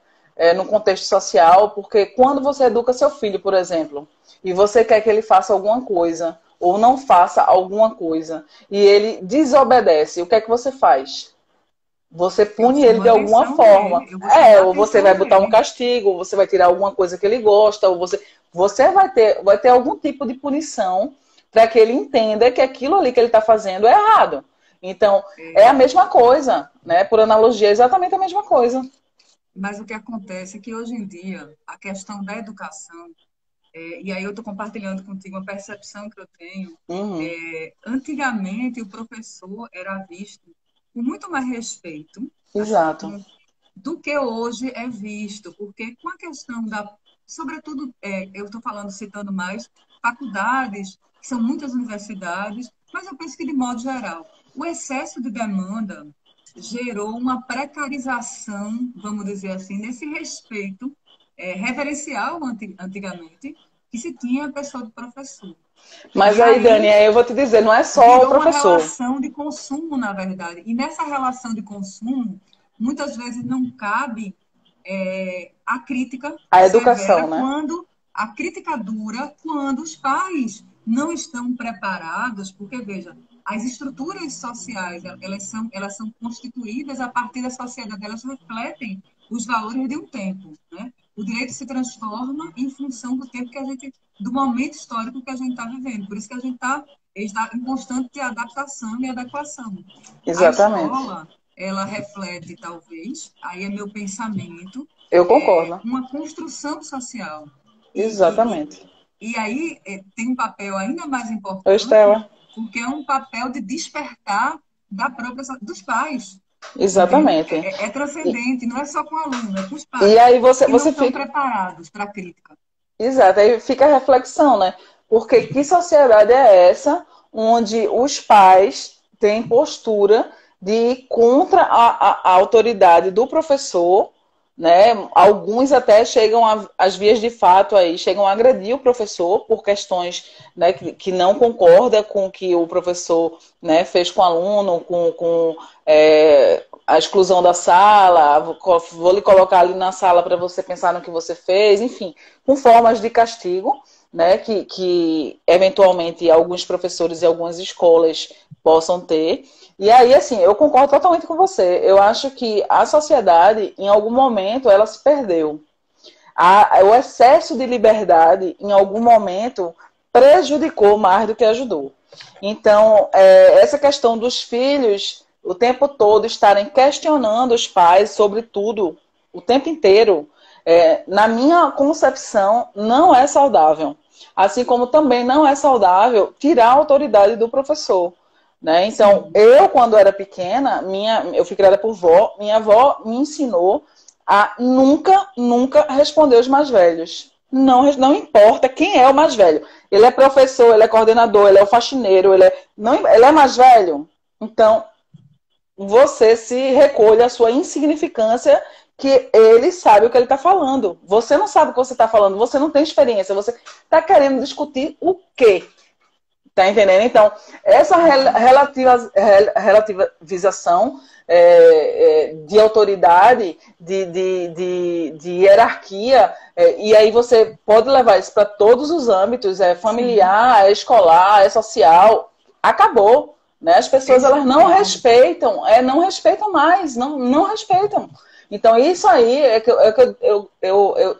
no contexto social, porque quando você educa seu filho, por exemplo, e você quer que ele faça alguma coisa, ou não faça alguma coisa, e ele desobedece, o que é que você faz? Você Eu pune ele chamo a de alguma atenção forma. dele, eu vou chamar a Ou você atenção vai botar um dele. castigo, ou você vai tirar alguma coisa que ele gosta, ou você vai ter algum tipo de punição para que ele entenda que aquilo ali que ele está fazendo é errado. Então, é a mesma coisa, né? Por analogia, é exatamente a mesma coisa. Mas o que acontece é que hoje em dia, a questão da educação, e aí eu estou compartilhando contigo uma percepção que eu tenho, Uhum, antigamente o professor era visto com muito mais respeito, assim, exato. do que hoje é visto, porque com a questão da, sobretudo, eu estou falando, citando mais faculdades, que são muitas universidades, mas eu penso que de modo geral, o excesso de demanda gerou uma precarização, vamos dizer assim, nesse respeito reverencial antigamente, que se tinha a pessoa do professor. Mas E aí, Dani, aí aí eu vou te dizer, não é só o virou uma professor. relação de consumo, na verdade. E nessa relação de consumo, muitas vezes não cabe a crítica A educação, severa né? quando a crítica dura, quando os pais não estão preparados, porque veja, as estruturas sociais, elas são constituídas a partir da sociedade, elas refletem os valores de um tempo, né? O direito se transforma em função do tempo que a gente, do momento histórico que a gente está vivendo. Por isso que a gente está em constante adaptação e adequação. A Exatamente. escola, ela reflete, talvez, aí é meu pensamento, Eu concordo. uma construção social. Exatamente. E aí tem um papel ainda mais Oi, importante, Estela. porque é um papel de despertar dos pais. Entende? Exatamente. É transcendente, não é só com o aluno, é com os E pais, aí você, que não você estão fica. preparados para a crítica. Exato, aí fica a reflexão, né? Porque que sociedade é essa onde os pais têm postura de ir contra a autoridade do professor, né? Alguns até chegam às vias de fato aí, chegam a agredir o professor por questões, né, que não concorda com o que o professor, né, fez com o aluno, a exclusão da sala, vou lhe colocar ali na sala para você pensar no que você fez, enfim, com formas de castigo, né, que eventualmente alguns professores e algumas escolas possam ter. E aí, assim, eu concordo totalmente com você. Eu acho que a sociedade, em algum momento, ela se perdeu. O excesso de liberdade, em algum momento, prejudicou mais do que ajudou. Então, essa questão dos filhos, o tempo todo, estarem questionando os pais sobre tudo, o tempo inteiro, na minha concepção, não é saudável. Assim como também não é saudável tirar a autoridade do professor. Né? Então, Sim. eu, quando era pequena, eu fui criada por vó, minha avó me ensinou a nunca responder os mais velhos. Não importa quem é o mais velho. Ele é professor, ele é coordenador, ele é o faxineiro, ele é mais velho. Então, você se recolhe a sua insignificância, que ele sabe o que ele está falando. Você não sabe o que você está falando, você não tem experiência, você está querendo discutir o quê? Tá entendendo? Então, essa relativização de autoridade, de hierarquia, e aí você pode levar isso para todos os âmbitos, familiar, escolar, social, acabou. Né? As pessoas elas não respeitam, não respeitam mais, não respeitam. Então, isso aí é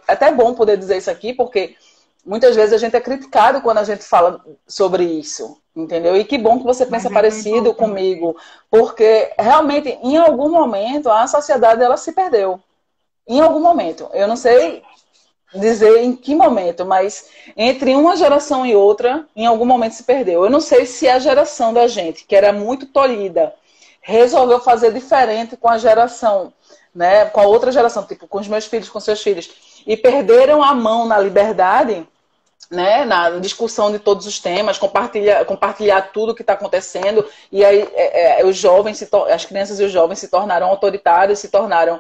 até bom poder dizer isso aqui, porque muitas vezes a gente é criticado quando a gente fala sobre isso, entendeu? E que bom que você pensa parecido comigo, porque realmente, em algum momento, a sociedade ela se perdeu. Em algum momento. Eu não sei dizer em que momento, mas entre uma geração e outra, em algum momento se perdeu. Eu não sei se a geração da gente, que era muito tolhida, resolveu fazer diferente com a geração, né? Com a outra geração, tipo, com os meus filhos, com seus filhos, e perderam a mão na liberdade, né, na discussão de todos os temas, compartilhar tudo o que está acontecendo, e aí os jovens, as crianças e os jovens se tornaram autoritários, se tornaram,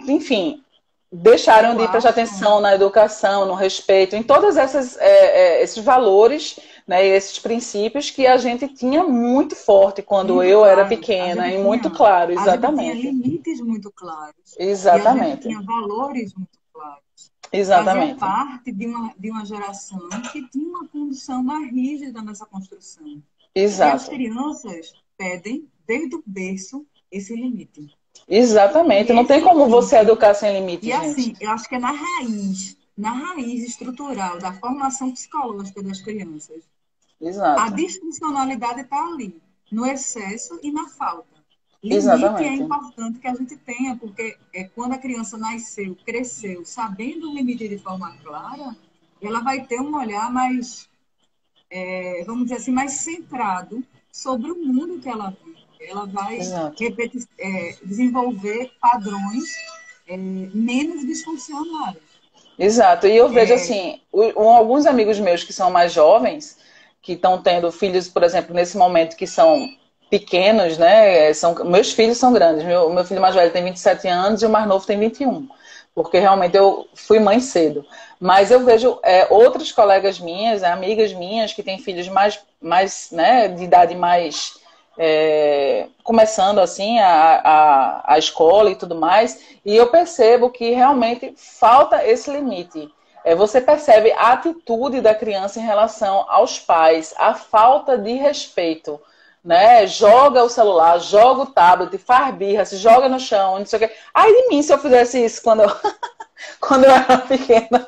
enfim, deixaram de prestar atenção na educação, no respeito, em todos esses valores, né, esses princípios que a gente tinha muito forte quando muito eu era pequena, e muito claro, exatamente. A gente tinha limites muito claros. Exatamente. E a gente tinha valores muito claros. Exatamente. Fazia parte de uma geração que tinha uma condução mais rígida nessa construção. Exato. E as crianças pedem, desde o berço, esse limite. Exatamente. Não tem como você educar sem limite, e gente. Assim, eu acho que é na raiz estrutural da formação psicológica das crianças. Exato. A disfuncionalidade está ali, no excesso e na falta. Limite Exatamente. é importante que a gente tenha, porque quando a criança nasceu, cresceu, sabendo o limite de forma clara, ela vai ter um olhar mais, vamos dizer assim, mais centrado sobre o mundo que ela vive. Ela vai desenvolver padrões menos disfuncionais. Exato. E eu vejo assim, alguns amigos meus que são mais jovens, que estão tendo filhos, por exemplo, nesse momento que são pequenos, né? Meus filhos são grandes. Meu filho mais velho tem 27 anos e o mais novo tem 21. Porque realmente eu fui mãe cedo. Mas eu vejo outras colegas minhas, amigas minhas, que têm filhos mais né, de idade mais... começando assim a escola e tudo mais, e eu percebo que realmente falta esse limite. Você percebe a atitude da criança em relação aos pais, a falta de respeito, né? Joga o celular, joga o tablet, faz birra, se joga no chão, não sei o quê. Aí de mim, se eu fizesse isso quando eu, quando eu era pequena,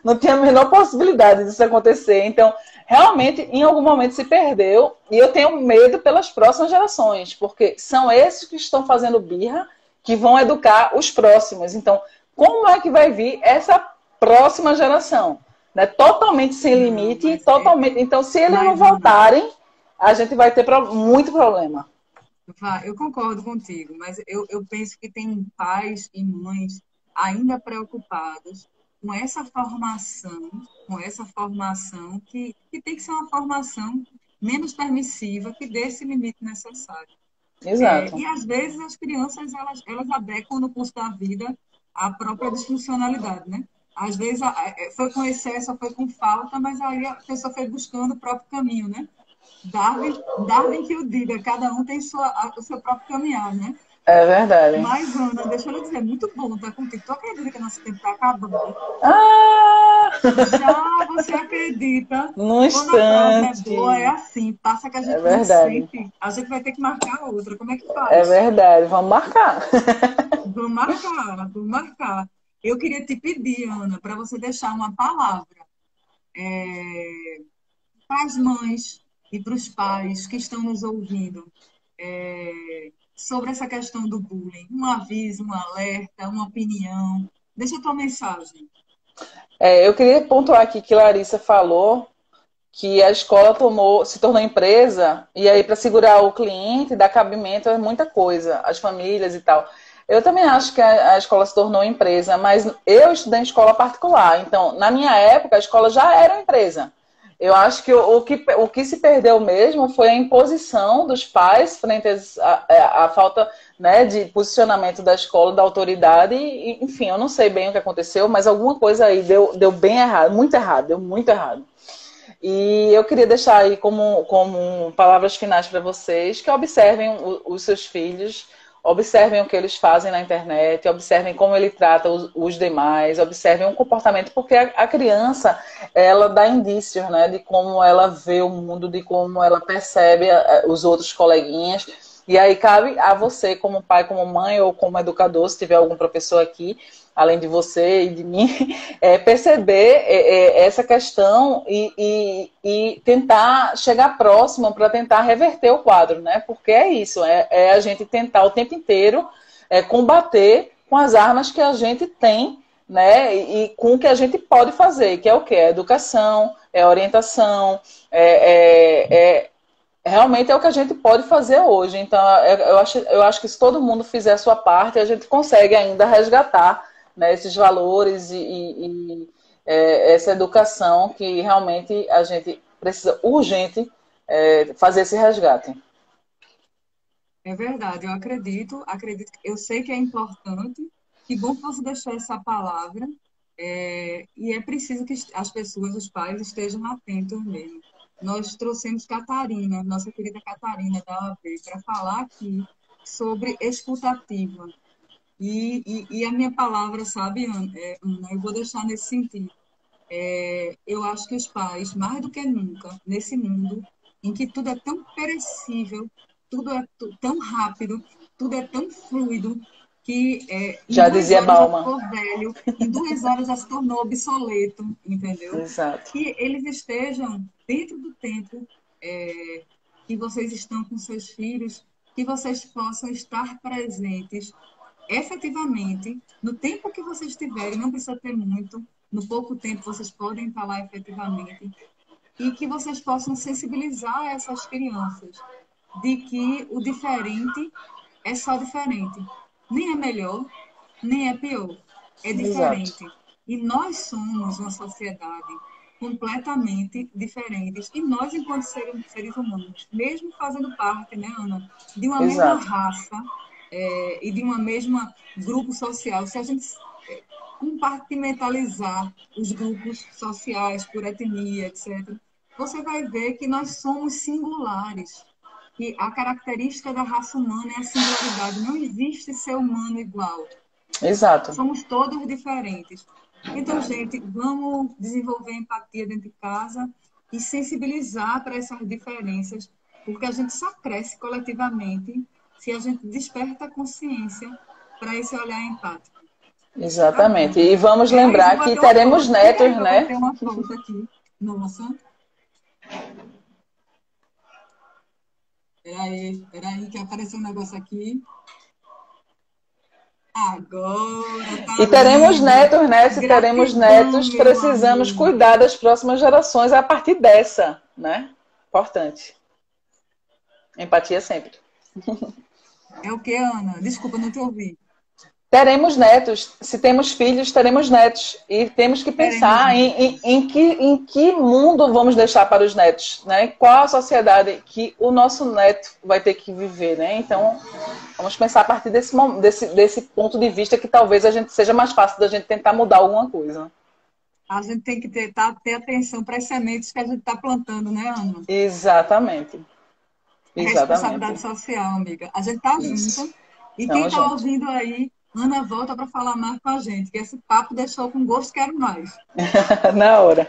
não tinha a menor possibilidade disso acontecer. Então, realmente, em algum momento se perdeu, e eu tenho medo pelas próximas gerações, porque são esses que estão fazendo birra que vão educar os próximos. Então, como é que vai vir essa próxima geração? Né? Totalmente sem Não, limite, totalmente. Então, se eles não mas, Ana, voltarem, a gente vai ter muito problema. eu concordo contigo, mas eu penso que tem pais e mães ainda preocupados com essa formação que tem que ser uma formação menos permissiva, que dê esse limite necessário. Exato. E às vezes as crianças elas adequam no curso da vida a própria disfuncionalidade, né? Às vezes foi com excesso, foi com falta, mas aí a pessoa foi buscando o próprio caminho, né? Darwin que o diga, cada um tem o seu próprio caminhar, né? É verdade. Mas, Ana, deixa eu dizer, é muito bom estar contigo. Tu acredita que nosso tempo está acabando? Ah! Já você acredita? No Quando a prosa é boa, é instante. assim, passa que a É gente não verdade. sente. A gente vai ter que marcar outra. Como é que É faz? verdade. Vamos marcar. Vamos marcar, vamos marcar. Eu queria te pedir, Ana, para você deixar uma palavra para as mães e para os pais que estão nos ouvindo sobre essa questão do bullying. Um aviso, um alerta, uma opinião. Deixa a tua mensagem. Eu queria pontuar aqui que Larissa falou que a escola se tornou empresa, e aí para segurar o cliente, dar cabimento é muita coisa, as famílias e tal. Eu também acho que a escola se tornou empresa, mas eu estudei em escola particular, então na minha época a escola já era uma empresa. Eu acho que o que se perdeu mesmo foi a imposição dos pais frente à falta, né, de posicionamento da escola, da autoridade, e, enfim, eu não sei bem o que aconteceu, mas alguma coisa aí deu bem errado, muito errado, deu muito errado. E eu queria deixar aí como palavras finais para vocês, que observem os seus filhos, observem o que eles fazem na internet, observem como ele trata os demais, observem o comportamento, porque a criança, ela dá indícios, né, de como ela vê o mundo, de como ela percebe os outros coleguinhas. E aí cabe a você, como pai, como mãe ou como educador, se tiver algum professor aqui, além de você e de mim, perceber essa questão e tentar chegar próximo para tentar reverter o quadro, né? Porque é isso, é a gente tentar o tempo inteiro combater com as armas que a gente tem, né? E com o que a gente pode fazer, que é o quê? É educação, é orientação, realmente é o que a gente pode fazer hoje. Então, eu acho que se todo mundo fizer a sua parte, a gente consegue ainda resgatar, né, esses valores essa educação que realmente a gente precisa urgente fazer esse resgate. É verdade, eu acredito, eu sei que é importante. Que bom que você deixou essa palavra. E é preciso que as pessoas, os pais, estejam atentos mesmo. Nós trouxemos Catarina, nossa querida Catarina da OAB, para falar aqui sobre escutativa. E a minha palavra, sabe, Ana, eu vou deixar nesse sentido. Eu acho que os pais, mais do que nunca, nesse mundo em que tudo é tão perecível, tudo é tão rápido, tudo é tão fluido, que em Já duas dizia horas já Bauman. ficou velho, em 2 horas já se tornou obsoleto, entendeu? Exato. Que eles estejam dentro do tempo que vocês estão com seus filhos, que vocês possam estar presentes efetivamente, no tempo que vocês tiverem, não precisa ter muito, no pouco tempo vocês podem estar lá efetivamente, e que vocês possam sensibilizar essas crianças de que o diferente é só diferente. Nem é melhor, nem é pior. É Exato. diferente. E nós somos uma sociedade completamente diferentes. E nós, enquanto seres humanos, mesmo fazendo parte, né, Ana, de uma mesma Exato. raça e de uma mesma grupo social, se a gente compartimentalizar os grupos sociais por etnia, etc., você vai ver que nós somos singulares. E a característica da raça humana é a singularidade. Não existe ser humano igual. Exato. Somos todos diferentes. Então, gente, vamos desenvolver empatia dentro de casa e sensibilizar para essas diferenças, porque a gente só cresce coletivamente se a gente desperta a consciência para esse olhar empático. Tá bom. Exatamente. E vamos Peraí, vou lembrar que bater uma teremos foto. Fica aí netos, para né? bater uma foto aqui. Nossa. Peraí, que apareceu um negócio aqui. Agora tá E teremos lindo. netos, né? Se teremos Gratidão, netos, meu precisamos amigo. cuidar das próximas gerações a partir dessa, né? Importante. Empatia sempre. É o que, Ana? Desculpa, não te ouvi. Teremos netos. Se temos filhos, teremos netos. E temos que Teremos pensar netos. em que mundo vamos deixar para os netos, né? Qual a sociedade que o nosso neto vai ter que viver, né? Então, vamos pensar a partir desse ponto de vista que talvez a gente seja mais fácil da gente tentar mudar alguma coisa. A gente tem que ter atenção para as sementes que a gente está plantando, né, Ana? Exatamente. É responsabilidade Exatamente. social, amiga. A gente está Isso. junto. E quem Tamo está junto. ouvindo aí, Ana volta para falar mais com a gente, que esse papo deixou com gosto, quero mais. Na hora.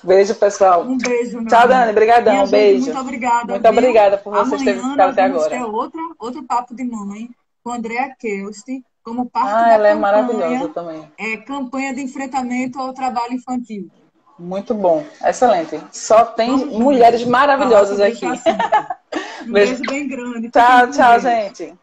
Beijo, pessoal. Um beijo, meu Tchau, Dani. amor. Minha Obrigadão. gente, muito Beijo. obrigada, Muito viu? obrigada por vocês terem Amanhã ficado nós até vamos ter agora. outro papo de mãe com Andréa Keusti, como parte Ah, da ela é maravilhosa campanha, também. campanha de enfrentamento ao trabalho infantil. Muito bom. Excelente. Só tem Vamos mulheres juntos falar maravilhosas sobre esse aqui. assunto. Um Beijo. beijo bem grande. Fiquem Tchau, com tchau, Deus. gente.